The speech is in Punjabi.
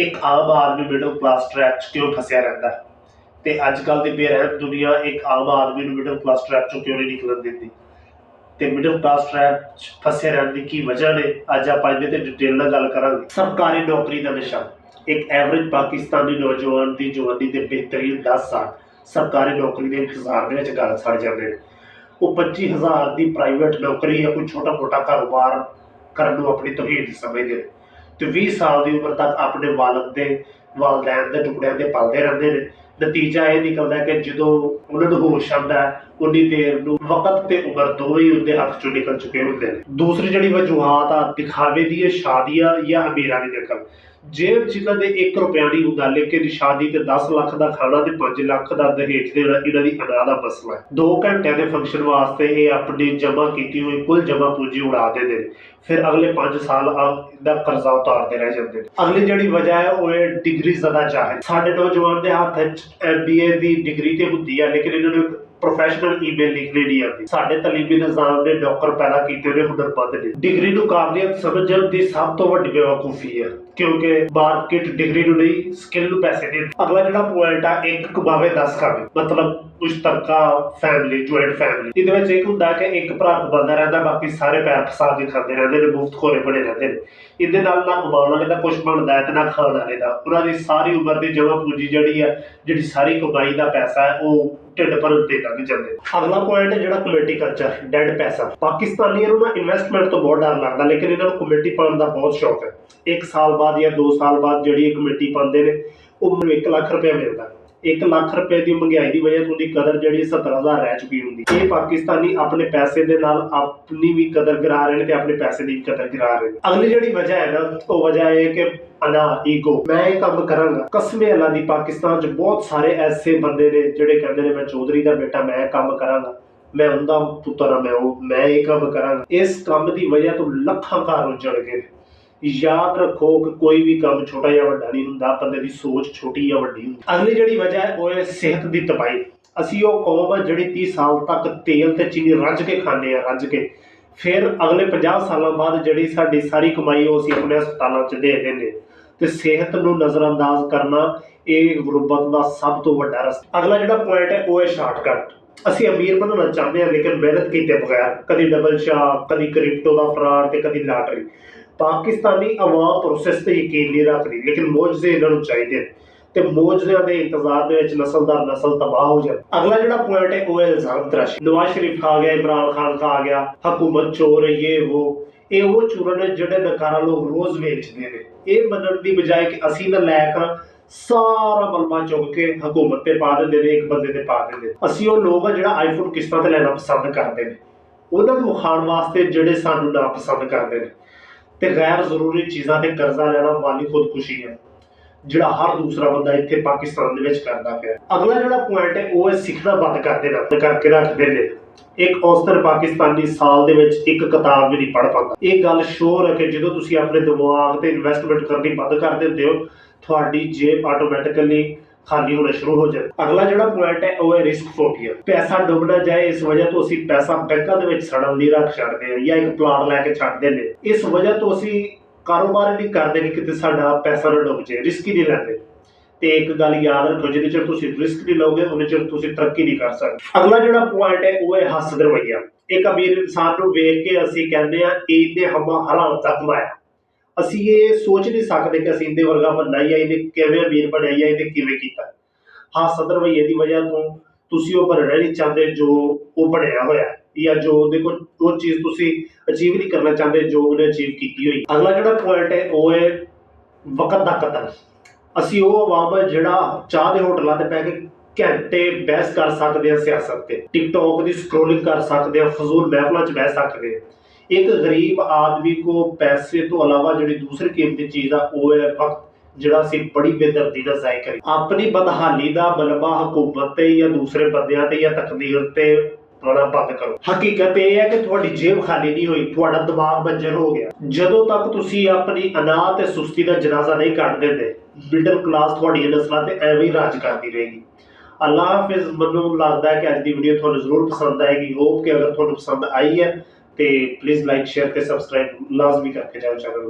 ਇੱਕ Aam Aadmi middle class trap 'ਚ ਕਿਉਂ ਫਸਿਆ ਰਹਿੰਦਾ ਹੈ ਤੇ ਅੱਜ ਕੱਲ੍ਹ ਦੀ ਬੇਰਹਿਮ ਦੁਨੀਆ ਇੱਕ ਆਮ ਆਦਮੀ ਨੂੰ ਮਿਡਲ ਕਲਾਸ ਟਰੈਪ 'ਚੋਂ ਕਿਉਂ ਨਹੀਂ ਨਿਕਲਣ ਦਿੰਦੀ ਤੇ ਮਿਡਲ ਕਲਾਸ ਟਰੈਪ 'ਚ ਫਸੇ ਰਹਿਣ ਦੀ ਕੀ ਵਜ੍ਹਾ ਨੇ। ਅੱਜ ਆਪਾਂ ਇਹਦੇ ਤੇ ਡਿਟੇਲ ਨਾਲ ਗੱਲ ਕਰਾਂਗੇ। ਸਰਕਾਰੀ ਨੌਕਰੀ ਦਾ ਨਸ਼ਾ। ਇੱਕ ਐਵਰੇਜ ਪਾਕਿਸਤਾਨੀ ਨੌਜਵਾਨ ਦੀ ਜਵਾਨੀ ਦੇ ਬਿਹਤਰੀਨ 10 ਸਾਲ ਸਰਕਾਰੀ ਨੌਕਰੀ ਦੇ ਇੰਤਜ਼ਾਰ ਦੇ ਵਿੱਚ ਗਲ ਸੜ ਜਾਂਦੇ ਨੇ। ਉਹ 25,000 ਦੀ ਪ੍ਰਾਈਵੇਟ ਨੌਕਰੀ ਜਾਂ ਕੋਈ ਛੋਟਾ ਮੋਟਾ ਕਾਰੋਬਾਰ ਕਰਨ ਨੂੰ ਆਪਣੀ ਤੌਹੀਦ ਸਮਝਦੇ ਨੇ ਤੇ 20 ਸਾਲ ਦੀ ਉਮਰ ਤੱਕ ਆਪਣੇ ਵਾਲਦੈਨ ਦੇ ਟੁਕੜਿਆਂ ਤੇ ਪਲਦੇ ਰਹਿੰਦੇ ਨੇ। ਨਤੀਜਾ ਇਹ ਨਿਕਲਦਾ ਕਿ ਜਦੋਂ ਉਹਨਾਂ ਨੂੰ ਹੋਸ਼ ਆਉਂਦਾ ਉਨੀ ਦੇਰ ਨੂੰ ਵਕਤ ਤੇ ਉਮਰ ਦੋਵੇਂ ਹੀ ਉਹਦੇ ਹੱਥ ਚੋਂ ਨਿਕਲ ਚੁੱਕੇ ਹੁੰਦੇ ਨੇ। ਦੂਸਰੀ ਜਿਹੜੀ ਵਜੂਹਾਤ ਆ ਦਿਖਾਵੇ ਦੀ, ਸ਼ਾਦੀਆਂ ਜਾਂ ਅਮੀਰਾਂ ਦੀ ਨਕਲ। ਜੇਬ ਜਿਨ੍ਹਾਂ ਦੇ 1 ਰੁਪਇਆ ਨਹੀਂ ਹੁੰਦਾ ਲੇਕਿਨ ਸ਼ਾਦੀ ਤੇ 10 ਲੱਖ ਦਾ ਖਾਣਾ ਤੇ 5 ਲੱਖ ਦਾ ਦਹੇਜ ਦੇਣਾ ਇਹਨਾਂ ਦੀ ਅਦਾ ਦਾ ਮਸਲਾ ਹੈ। 2 ਘੰਟਿਆਂ ਦੇ ਫੰਕਸ਼ਨ ਵਾਸਤੇ ਇਹ ਆਪਣੀ ਜਮ੍ਹਾਂ ਕੀਤੀ ਹੋਈ ਕੁੱਲ ਜਮ੍ਹਾਂ ਪੂੰਜੀ ਉਡਾ ਦਿੰਦੇ ਨੇ। ਫਿਰ ਅਗਲੇ 5 ਸਾਲ ਦਾ ਕਰਜ਼ਾ ਉਤਾਰਦੇ ਰਹਿ ਜਾਂਦੇ ਨੇ। ਅਗਲੀ ਜਿਹੜੀ ਵਜ੍ਹਾ ਹੈ ਉਹ ਹੈ ਡਿਗਰੀ ਜ਼ਿਆਦਾ ਚਾਹੇ। ਸਾਡੇ ਨੌਜਵਾਨ ਦੇ ਹੱਥ 'ਚ MBA ਦੀ ਡਿਗਰੀ ਤੇ ਹੁੰਦੀ ਹੈ ਲੇਕਿਨ ਇਹਨਾਂ ਨੂੰ ਪ੍ਰੋਫੈਸ਼ਨਲ ਈਮੇਲ ਲਿਖਣੀ ਨਹੀਂ ਆਉਂਦੀ। ਸਾਡੇ ਤਾਲੀਮੀ ਨਿਜ਼ਾਮ ਨੇ ਨੌਕਰ ਪੈਦਾ ਕੀਤੇ ਨੇ ਹੁਨਰਮੰਦ ਨੇ। ਡਿਗਰੀ ਨੂੰ ਕਾਬਲੀਅਤ ਸਮਝਣ ਦੀ ਸਭ ਤੋਂ ਵੱਡੀ ਬੇਵਕੂਫੀ ਹੈ ਕਿਉਂਕਿ ਮਾਰਕੀਟ ਡਿਗਰੀ ਨੂੰ ਨਹੀਂ ਸਕਿੱਲ ਨੂੰ ਪੈਸੇ ਦੇ। ਅਗਲਾ ਜਿਹੜਾ ਪੁਆਇੰਟ ਆ, ਇੱਕ ਕਮਾਵੇ 10 ਖਾਵੇ, ਮਤਲਬ ਮੁਸ਼ਤਰਕਾ ਫੈਮਿਲੀ, ਜੁਆਇੰਟ ਫੈਮਿਲੀ। ਇਹਦੇ ਵਿੱਚ ਇਹ ਹੁੰਦਾ ਕਿ ਇੱਕ ਭਰਾ ਕਮਾਉਂਦਾ ਰਹਿੰਦਾ, ਬਾਕੀ ਸਾਰੇ ਪੈਰ ਫਸਾ ਕੇ ਖਾਂਦੇ ਰਹਿੰਦੇ ਨੇ, ਮੁਫਤ ਖੋਰੇ ਬਣੇ ਰਹਿੰਦੇ ਨੇ। ਇਹਦੇ ਨਾਲ ਨਾ ਕਮਾਉਣ ਵਾਲੇ ਦਾ ਕੁਛ ਬਣਦਾ ਹੈ ਤੇ ਨਾ ਖਾਣ ਵਾਲੇ ਦਾ। ਉਹਨਾਂ ਦੀ ਸਾਰੀ ਉਮਰ ਦੀ ਜਮ੍ਹਾਂ ਪੂੰਜੀ ਜਿਹੜੀ ਸਾਰੀ ਕਮਾਈ ਦਾ ਪੈਸਾ ਹੈ ਉਹ ਢਿੱਡ ਭਰਨ ਤੇ ਲੱਗ ਜਾਂਦੇ। ਅਗਲਾ ਪੁਆਇੰਟ ਹੈ ਜਿਹੜਾ ਕਮੇਟੀ ਕਲਚਰ, ਡੈਡ ਪੈਸਾ। ਪਾਕਿਸਤਾਨੀਆਂ ਨੂੰ ਨਾ ਇਨਵੈਸਟਮੈਂਟ ਤੋਂ ਬਹੁਤ ਡਰ ਲੱਗਦਾ ਲੇਕਿਨ ਇਹਨਾਂ ਨੂੰ ਕਮੇਟੀ ਪਾਉਣ ਦਾ ਬਹੁਤ ਸ਼ੌਕ ਹੈ। 1 ਸਾਲ ਬਾਅਦ ਜਾਂ 2 ਸਾਲ ਬਾਅਦ ਜਿਹੜੀ ਇਹ ਕਮੇਟੀ ਪਾਉਂਦੇ ਨੇ ਉਹ ਮੈਨੂੰ 1 ਲੱਖ ਰੁਪਇਆ ਮਿਲਦਾ। 1 ਲੱਖ ਰੁਪਏ ਦੀ ਮਹਿੰਗਾਈ ਦੀ ਵਜ੍ਹਾ ਤੋਂ ਉਹਦੀ ਕਦਰ ਜਿਹੜੀ 70,000 ਰਹਿ ਚੁੱਕੀ ਹੁੰਦੀ। ਇਹ ਪਾਕਿਸਤਾਨੀ ਆਪਣੇ ਪੈਸੇ ਦੇ ਨਾਲ ਆਪਣੀ ਵੀ ਕਦਰ ਗਿਰਾ ਰਹੇ ਨੇ ਤੇ ਆਪਣੇ ਪੈਸੇ ਦੀ ਵੀ ਕਦਰ ਗਿਰਾ ਰਹੇ ਨੇ। ਅਗਲੀ ਜਿਹੜੀ ਵਜ੍ਹਾ ਹੈ ਨਾ ਉਹ ਵਜ੍ਹਾ ਹੈ ਕਿ ਈਗੋ। ਮੈਂ ਇਹ ਕੰਮ ਕਰਾਂਗਾ। ਕਸਮੇ ਅੱਲਾ ਦੀ ਪਾਕਿਸਤਾਨ 'ਚ ਬਹੁਤ ਸਾਰੇ ਐਸੇ ਬੰਦੇ ਨੇ ਜਿਹੜੇ ਕਹਿੰਦੇ ਨੇ ਮੈਂ ਚੌਧਰੀ ਦਾ ਬੇਟਾ, ਮੈਂ ਇਹ ਕੰਮ ਕਰਾਂਗਾ, ਮੈਂ ਉਹਦਾ ਪੁੱਤਰ ਆ, ਮੈਂ ਇਹ ਕੰਮ ਕਰਾਂਗਾ। ਇਸ ਕੰਮ ਦੀ ਵਜ੍ਹਾ ਤੋਂ ਲੱਖਾਂ ਘਰ ਉੱਜੜ ਗਏ। ਯਾਦ ਰੱਖੋ ਕਿ ਕੋਈ ਵੀ ਕੰਮ ਛੋਟਾ ਜਾਂ ਵੱਡਾ ਨਹੀਂ ਹੁੰਦਾ, ਬੰਦੇ ਦੀ ਸੋਚ ਛੋਟੀ ਜਾਂ ਵੱਡੀ ਹੁੰਦੀ। ਅਗਲੀ ਜਿਹੜੀ ਵਜ੍ਹਾ ਹੈ ਉਹ ਹੈ ਸਿਹਤ ਦੀ ਤਬਾਹੀ। ਅਸੀਂ ਉਹ ਕੌਮ ਹੈ ਜਿਹੜੀ 30 ਸਾਲ ਤੱਕ ਤੇਲ ਤੇ ਚੀਨੀ ਰੱਜ ਕੇ ਖਾਂਦੇ ਆ, ਰੱਜ ਕੇ। ਫਿਰ ਅਗਲੇ 50 ਸਾਲਾਂ ਬਾਅਦ ਜਿਹੜੀ ਸਾਡੀ ਸਾਰੀ ਕਮਾਈ ਉਹ ਅਸੀਂ ਆਪਣੇ ਹਸਪਤਾਲਾਂ 'ਚ ਦੇ ਦਿੰਦੇ ਤੇ ਸਿਹਤ ਨੂੰ ਨਜ਼ਰਅੰਦਾਜ਼ ਕਰਨਾ ਇਹ ਗੁਰਬਤ ਦਾ ਸਭ ਤੋਂ ਵੱਡਾ ਰਸਤਾ। ਅਗਲਾ ਜਿਹੜਾ ਪੁਆਇੰਟ ਹੈ ਉਹ ਹੈ ਸ਼ਾਰਟਕਟ। ਅਸੀਂ ਅਮੀਰ ਬਣਨਾ ਚਾਹੁੰਦੇ ਹਾਂ ਲੇਕਿਨ ਮਿਹਨਤ ਕੀਤੇ ਬਗੈਰ। ਕਦੀ ਡਬਲ ਸ਼ਾਹ, ਕਦੀ ਕ੍ਰਿਪਟੋ ਦਾ ਫਰਾਡ ਤੇ ਕਦੀ ਲਾਟਰੀ। ਪਾਕਿਸਤਾਨੀ ਆਵਾਮ ਪ੍ਰੋਸੈਸ ਤੇ ਯਕੀਨ ਨਹੀਂ ਰੱਖਦੀ ਲੇਕਿਨ ਮੌਜਜ਼ੇ ਇਹਨਾਂ ਨੂੰ ਚਾਹੀਦੇ ਨੇ ਤੇ ਮੌਜਜ਼ਿਆਂ ਦੇ ਇੰਤਜ਼ਾਰ ਦੇ ਵਿੱਚ ਨਸਲ ਦਰ ਨਸਲ ਤਬਾਹ ਹੋ ਜਾਂਦੀ। ਅਗਲਾ ਜਿਹੜਾ ਪੁਆਇੰਟ ਹੈ ਉਹ ਹੈ ਇਲਜ਼ਾਮ ਤਰਾਸ਼ੀ। ਨਵਾਜ਼ ਸ਼ਰੀਫ ਆ ਗਿਆ, ਇਮਰਾਨ ਖਾਨ ਆ ਗਿਆ, ਹਕੂਮਤ ਚੋਰ ਹੈ, ਇਹ ਉਹ ਚੂਰਨ ਨੇ ਜਿਹੜੇ ਨਕਾਰਾ ਲੋਕ ਰੋਜ਼ ਵੇਚਦੇ ਨੇ। ਇਹ ਮੰਨਣ ਦੀ ਬਜਾਏ ਕਿ ਅਸੀਂ ਨਾ ਲਾਇਕ ਹਾਂ, ਸਾਰਾ ਮਲਮਾ ਚੁੱਕ ਕੇ ਹਕੂਮਤ ਤੇ ਪਾ ਦਿੰਦੇ ਨੇ, ਇੱਕ ਬੰਦੇ ਤੇ ਪਾ ਦਿੰਦੇ। ਅਸੀਂ ਉਹ ਲੋਕ ਆ ਜਿਹੜਾ ਆਈਫੋਨ ਕਿਸ਼ਤਾਂ ਤੇ ਲੈਣਾ ਪਸੰਦ ਕਰਦੇ ਨੇ, ਉਹਨਾਂ ਨੂੰ ਖਾਣ ਵਾਸਤੇ ਜਿਹੜੇ ਸਾਨੂੰ ਨਾ ਪਸੰਦ ਕਰਦੇ ਨੇ। ਤੇ ਗੈਰ ਜ਼ਰੂਰੀ ਚੀਜ਼ਾਂ ਤੇ ਕਰਜ਼ਾ ਲੈਣਾ ਮਾਲੀ ਖੁਦਕੁਸ਼ੀ ਹੈ ਜਿਹੜਾ ਹਰ ਦੂਸਰਾ ਬੰਦਾ ਇੱਥੇ ਪਾਕਿਸਤਾਨ ਦੇ ਵਿੱਚ ਕਰਦਾ ਪਿਆ। ਅਗਲਾ ਜਿਹੜਾ ਪੁਆਇੰਟ ਹੈ ਉਹ ਹੈ ਸਿੱਖਣਾ ਬੰਦ ਕਰ ਦੇਣਾ, ਕਰਕੇ ਰੱਖਦੇ ਨੇ। ਇੱਕ ਔਸਤਨ ਪਾਕਿਸਤਾਨੀ ਸਾਲ ਦੇ ਵਿੱਚ 1 ਕਿਤਾਬ ਵੀ ਨਹੀਂ ਪੜ੍ਹ ਪਾਉਂਦਾ। ਇਹ ਗੱਲ ਸ਼ੋਰ ਹੈ ਕਿ ਜਦੋਂ ਤੁਸੀਂ ਆਪਣੇ ਦਿਮਾਗ ਤੇ ਇਨਵੈਸਟਮੈਂਟ ਕਰਨੀ ਬੰਦ ਕਰ ਦਿੰਦੇ ਹੋ ਤੁਹਾਡੀ ਜੇਬ ਆਟੋਮੈਟਿਕਲੀ ਖਾਲੀ ਹੋਣਾ ਸ਼ੁਰੂ ਹੋ ਜਾਏ। ਅਗਲਾ ਜਿਹੜਾ ਪੁਆਇੰਟ ਹੈ ਉਹ ਹੈ ਰਿਸਕ ਫੋਬੀਆ। ਪੈਸਾ ਡੁੱਬ ਨਾ ਜਾਏ ਇਸ ਵਜ੍ਹਾ ਤੋਂ ਅਸੀਂ ਪੈਸਾ ਬੈਂਕਾਂ ਦੇ ਵਿੱਚ ਸੜਨ ਲਈ ਰੱਖ ਛੱਡਦੇ ਹਾਂ ਜਾਂ ਇੱਕ ਪਲਾਟ ਲੈ ਕੇ ਛੱਡਦੇ ਨੇ। ਇਸ ਵਜ੍ਹਾ ਤੋਂ ਅਸੀਂ ਕਾਰੋਬਾਰ ਨਹੀਂ ਕਰਦੇ ਕਿ ਕਿਤੇ ਸਾਡਾ ਪੈਸਾ ਨਾ ਡੁੱਬ ਜਾਏ, ਰਿਸਕ ਹੀ ਨਹੀਂ ਲੈਂਦੇ। ਤੇ ਇੱਕ ਗੱਲ ਯਾਦ ਰੱਖੋ, ਜਿੰਨੇ ਚਿਰ ਤੁਸੀਂ ਰਿਸਕ ਨਹੀਂ ਲਓਗੇ ਉਹਨੇ ਚਿਰ ਤੁਸੀਂ ਤਰੱਕੀ ਨਹੀਂ ਕਰ ਸਕਦੇ। ਅਗਲਾ ਜਿਹੜਾ ਪੁਆਇੰਟ ਹੈ ਉਹ ਹੈ ਹੱਸਦ ਰਵੱਈਆ। ਇੱਕ ਅਮੀਰ ਇਨਸਾਨ ਨੂੰ ਵੇਖ ਕੇ ਅਸੀਂ ਕਹਿੰਦੇ ਹਾਂ ਇਹਨੇ ਹਰਾਮ ਦਾ ਕਮਾਇਆ। ਅਸੀਂ ਇਹ ਸੋਚ ਨਹੀਂ ਸਕਦੇ ਕਿ ਅਸੀਂ ਇਹਦੇ ਵਰਗਾ ਬਣਨਾ ਜਾਂ ਇਹਨੇ ਕਿਵੇਂ ਅਮੀਰ ਬਣਿਆ ਜਾਂ ਇਹਨੇ ਕਿਵੇਂ ਕੀਤਾ। ਹੱਸਦ ਰਵੱਈਏ ਦੀ ਵਜ੍ਹਾ ਤੋਂ ਤੁਸੀਂ ਉਹ ਬਣਨਾ ਨਹੀਂ ਚਾਹੁੰਦੇ ਜੋ ਉਹ ਬਣਿਆ ਹੋਇਆ, ਜਾਂ ਜੋ ਉਹਦੇ ਕੋਲ ਉਹ ਚੀਜ਼ ਤੁਸੀਂ ਅਚੀਵ ਨਹੀਂ ਕਰਨਾ ਚਾਹੁੰਦੇ ਜੋ ਉਹਨੇ ਅਚੀਵ ਕੀਤੀ ਹੋਈ। ਅਗਲਾ ਜਿਹੜਾ ਪੁਆਇੰਟ ਹੈ ਉਹ ਹੈ ਵਕਤ ਦਾ ਕਤਲ। ਅਸੀਂ ਉਹ ਆਵਾਮ ਜਿਹੜਾ ਚਾਹ ਦੇ ਹੋਟਲਾਂ ਤੇ ਬਹਿ ਕੇ ਘੰਟੇ ਬਹਿਸ ਕਰ ਸਕਦੇ ਹਾਂ ਸਿਆਸਤ ਤੇ, ਟਿਕਟੋਕ ਦੀ ਸਕਰੋਲਿੰਗ ਕਰ ਸਕਦੇ ਹਾਂ, ਫਜ਼ੂਲ ਮਹਿਫਲਾਂ 'ਚ ਬਹਿ ਸਕਦੇ ਹਾਂ। ਇੱਕ ਗਰੀਬ ਆਦਮੀ ਕੋ ਪੈਸੇ ਤੋਂ ਇਲਾਵਾ ਜਿਹੜੀ ਦੂਸਰੀ ਕੀਮਤੀ ਚੀਜ਼ ਆ ਉਹ ਹੈ ਵਕਤ, ਜਿਹੜਾ ਅਸੀਂ ਬੜੀ ਬੇਦਰਦੀ ਨਾਲ ਜ਼ਾਇਆ ਕਰੀ। ਆਪਣੀ ਬਦਹਾਲੀ ਦਾ ਮਲਬਾ ਹਕੂਮਤ ਤੇ ਜਾਂ ਦੂਸਰੇ ਬੰਦਿਆਂ ਤੇ ਜਾਂ ਤਕਦੀਰ ਤੇ ਪਾਉਣਾ ਬੰਦ ਕਰੋ। ਹਕੀਕਤ ਇਹ ਹੈ ਕਿ ਤੁਹਾਡੀ ਜੇਬ ਖਾਲੀ ਨਹੀਂ ਹੋਈ, ਤੁਹਾਡਾ ਦਿਮਾਗ ਬੰਜਰ ਹੋ ਗਿਆ। ਜਦੋਂ ਤੱਕ ਤੁਸੀਂ ਆਪਣੀ ਅਨਾਹ ਤੇ ਸੁਸਤੀ ਦਾ ਜਨਾਜ਼ਾ ਨਹੀਂ ਕੱਢ ਦਿੰਦੇ ਮਿਡਲ ਕਲਾਸ ਤੁਹਾਡੀਆਂ ਨਸਲਾਂ ਤੇ ਐਵੇਂ ਹੀ ਰਾਜ ਕਰਦੀ ਰਹੇਗੀ। ਅੱਲਾ ਹਾਫਿਜ਼। ਮੈਨੂੰ ਲੱਗਦਾ ਹੈ ਕਿ ਅੱਜ ਦੀ ਵੀਡੀਓ ਤੁਹਾਨੂੰ ਜ਼ਰੂਰ ਪਸੰਦ ਆਏਗੀ। ਹੋਪ ਕਿ ਅਗਰ ਤੁਹਾਨੂੰ ਪਸੰਦ ਆਈ ਹੈ ਤੇ ਪਲੀਜ਼ ਲਾਈਕ, ਸ਼ੇਅਰ ਤੇ ਸਬਸਕ੍ਰਾਈਬ ਲਾਜ਼ਮੀ ਕਰਕੇ ਜਾਓ ਚੈਨਲ ਨੂੰ।